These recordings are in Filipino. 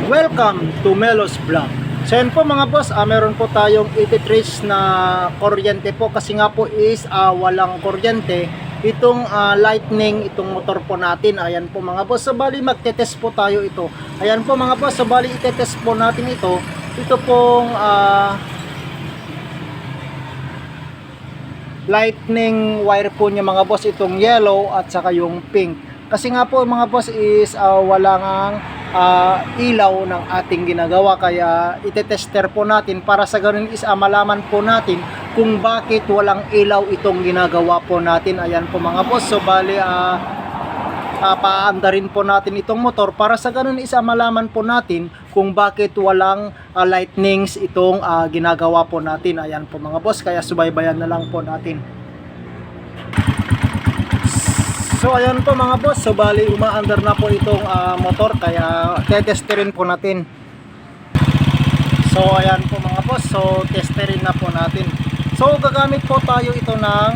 Welcome to Melos Vlog. So yun po mga boss, meron po tayong 83 na kuryente po kasi nga po is walang kuryente itong lightning, itong motor po natin. Ayan po mga boss, so bali magte-test po tayo ito. Ayan po mga boss, so bali itetest po natin ito. Ito pong lightning wire po niya mga boss, itong yellow at saka yung pink. Kasi nga po mga boss is wala ngang ilaw ng ating ginagawa, kaya itetester po natin para sa ganun is malaman po natin kung bakit walang ilaw itong ginagawa po natin. Ayan po mga boss, so bali paanda rin po natin itong motor para sa ganun is malaman po natin kung bakit walang lightnings itong ginagawa po natin. Ayan po mga boss, kaya subaybayan na lang po natin. So ayan po mga boss, so bali umaandar na po itong motor, kaya tetesterin po natin. So ayan po mga boss, so testerin na po natin. So gagamit po tayo ito ng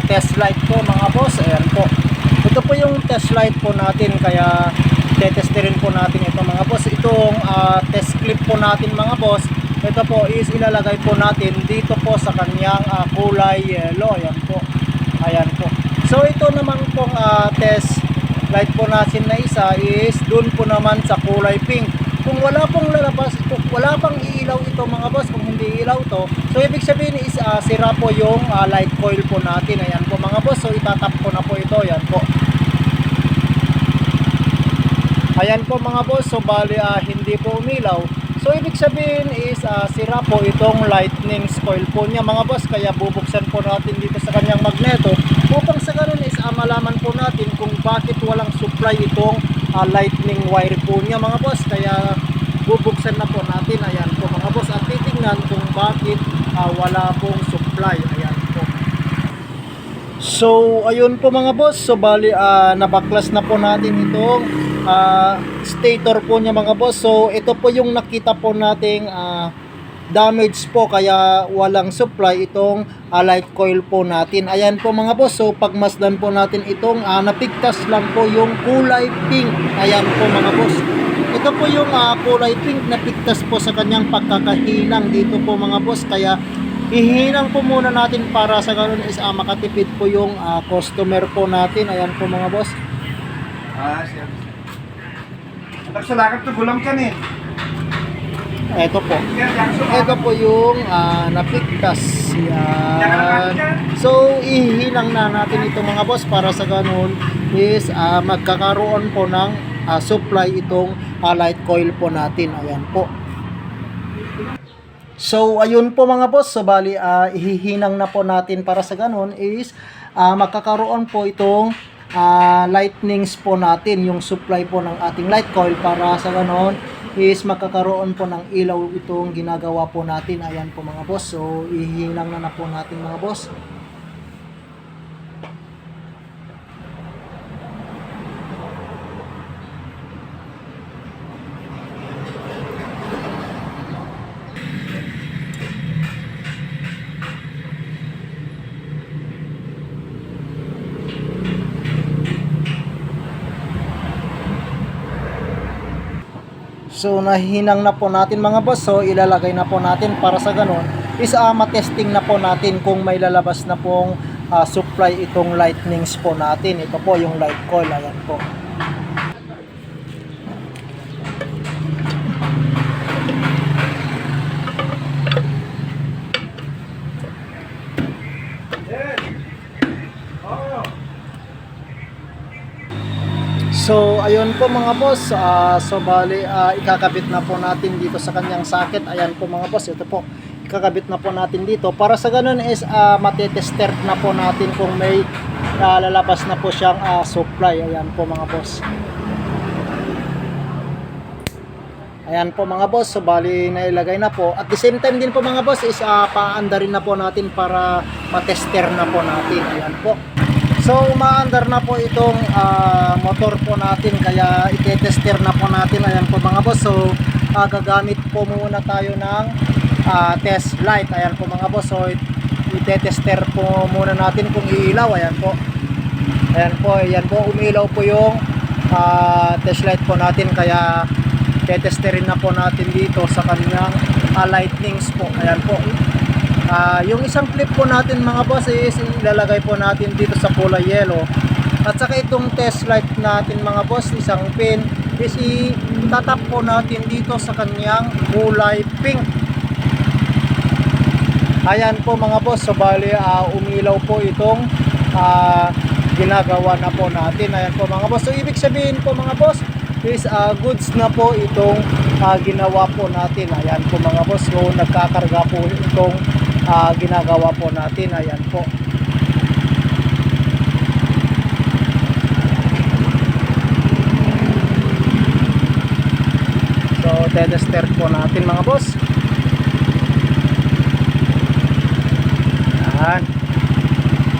test light po mga boss. Ayan po, ito po yung test light po natin, kaya tetesterin po natin ito mga boss. Itong test clip po natin mga boss, ito po is ilalagay po natin dito po sa kanyang kulay yellow. Ayan po, ayan po. So ito naman pong test light po natin na isa is dun po naman sa kulay pink. Kung wala pong lalabas, wala pang iilaw ito mga boss, kung hindi ilaw to, so ibig sabihin is sira po yung light coil po natin. Ayan po mga boss, so itatap ko na po ito. Ayan po, ayan po mga boss, so bali hindi po umilaw. So ibig sabihin is sira po itong lightning coil po niya mga boss, kaya bubuksan po natin dito sa kanyang magneto upang sa ganun is malaman po natin kung bakit walang supply itong lightning wire po niya mga boss. Kaya bubuksan na po natin. Ayan po mga boss, at titingnan kung bakit wala pong supply. Ayan po. So ayun po mga boss, so bali nabaklas na po natin itong stator po niya mga boss. So ito po yung nakita po nating damage po, kaya walang supply itong light coil po natin. Ayan po mga boss, so pagmasdan po natin itong napigtas lang po yung kulay pink. Ayan po mga boss, ito po yung kulay pink, napigtas po sa kanyang pagkakahinang dito po mga boss, kaya ihinang po muna natin para sa ganun is makatipid po yung customer po natin. Ayan po mga boss. Siya. Nagsalakat to gulang ka eh. Ito po. Ito po yung napigtas. Yan. So ihilang na natin ito mga boss para sa ganun is magkakaroon po ng supply itong light coil po natin. Ayan po. So ayun po mga boss, so bali ihihinang na po natin para sa ganun is magkakaroon po itong lightnings po natin, yung supply po ng ating light coil, para sa ganon is magkakaroon po ng ilaw itong ginagawa po natin. Ayan po mga boss, so ihilang na po natin mga boss. So nahinang na po natin mga boss, so ilalagay na po natin para sa ganun is matesting na po natin kung may lalabas na pong supply itong lightnings po natin. Ito po yung light coil. Ayan po. So ayun po mga boss, so bali ikakabit na po natin dito sa kanyang socket. Ayan po mga boss, ito po, ikakabit na po natin dito para sa ganun is matetester na po natin kung may lalabas na po siyang supply. Ayan po mga boss. Ayan po mga boss, so bali nailagay na po. At the same time din po mga boss is paanda rin na po natin para matester na po natin. Ayan po. So umaandar na po itong motor po natin, kaya itetester na po natin. Ayan po mga boss, so gagamit po muna tayo ng test light. Ayan po mga boss, so itetester po muna natin kung iilaw. Ayan po, ayan po, umilaw po yung test light po natin, kaya tetesterin na po natin dito sa kanyang lightnings po. Ayan po. Yung isang clip po natin mga boss is ilalagay po natin dito sa kulay yellow. At saka itong test light natin mga boss, isang pin is itatap po natin dito sa kanyang kulay pink. Ayan po mga boss, so bali umilaw po itong ginagawa na po natin. Ayan po mga boss, so ibig sabihin po mga boss is goods na po itong ginawa po natin. Ayan po mga boss, so nagkakarga po itong ginagawa po natin. Ayan po. So tetester po natin mga boss. Ayan.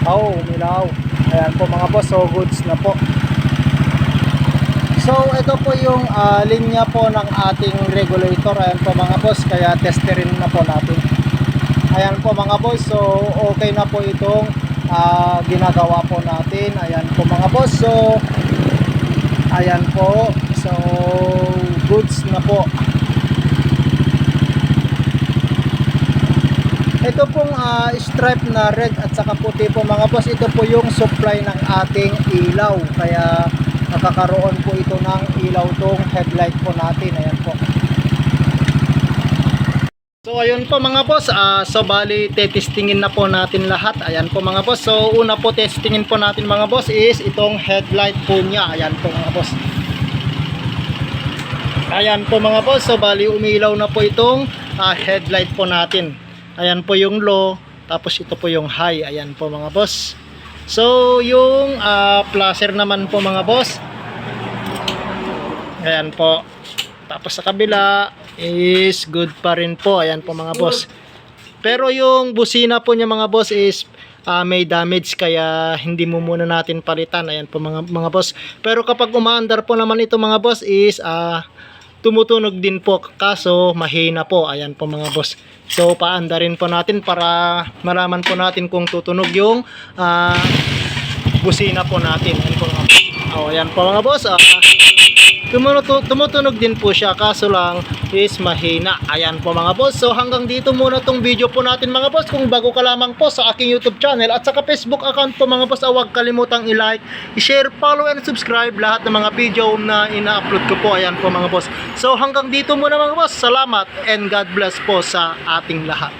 Oh, umilaw. Ayan po mga boss, so goods na po. So ito po yung linya po ng ating regulator. Ayan po mga boss, kaya testerin na po natin. Ayan po mga boss, so okay na po itong ginagawa po natin. Ayan po mga boss, so ayan po, so goods na po. Ito pong stripe na red at saka puti po mga boss, ito po yung supply ng ating ilaw, kaya nakakaroon po ito ng ilaw tong headlight po natin. Ayan po. So ayun po mga boss, so bali testingin na po natin lahat. Ayan po mga boss, so una po testingin po natin mga boss is itong headlight po niya. Ayan po mga boss. Ayan po mga boss, so bali umilaw na po itong headlight po natin. Ayan po yung low, tapos ito po yung high. Ayan po mga boss. So yung flasher naman po mga boss, ayan po. Tapos sa kabila is good pa rin po. Ayan po mga boss. Pero yung busina po niya mga boss is may damage, kaya hindi mo muna natin palitan. Ayan po mga boss. Pero kapag umaandar po naman ito mga boss is tumutunog din po, kaso mahina po. Ayan po mga boss. So paandarin po natin para malaman po natin kung tutunog yung busina po natin. Ayan po mga boss. Ayan po mga boss. Tumutunog din po siya, kaso lang is mahina. Ayan po mga boss. So hanggang dito muna tong video po natin mga boss. Kung bago ka lamang po sa aking YouTube channel at saka Facebook account po mga boss, huwag kalimutang i-like, i-share, follow and subscribe lahat ng mga video na ina-upload ko po. Ayan po mga boss. So hanggang dito muna mga boss. Salamat and God bless po sa ating lahat.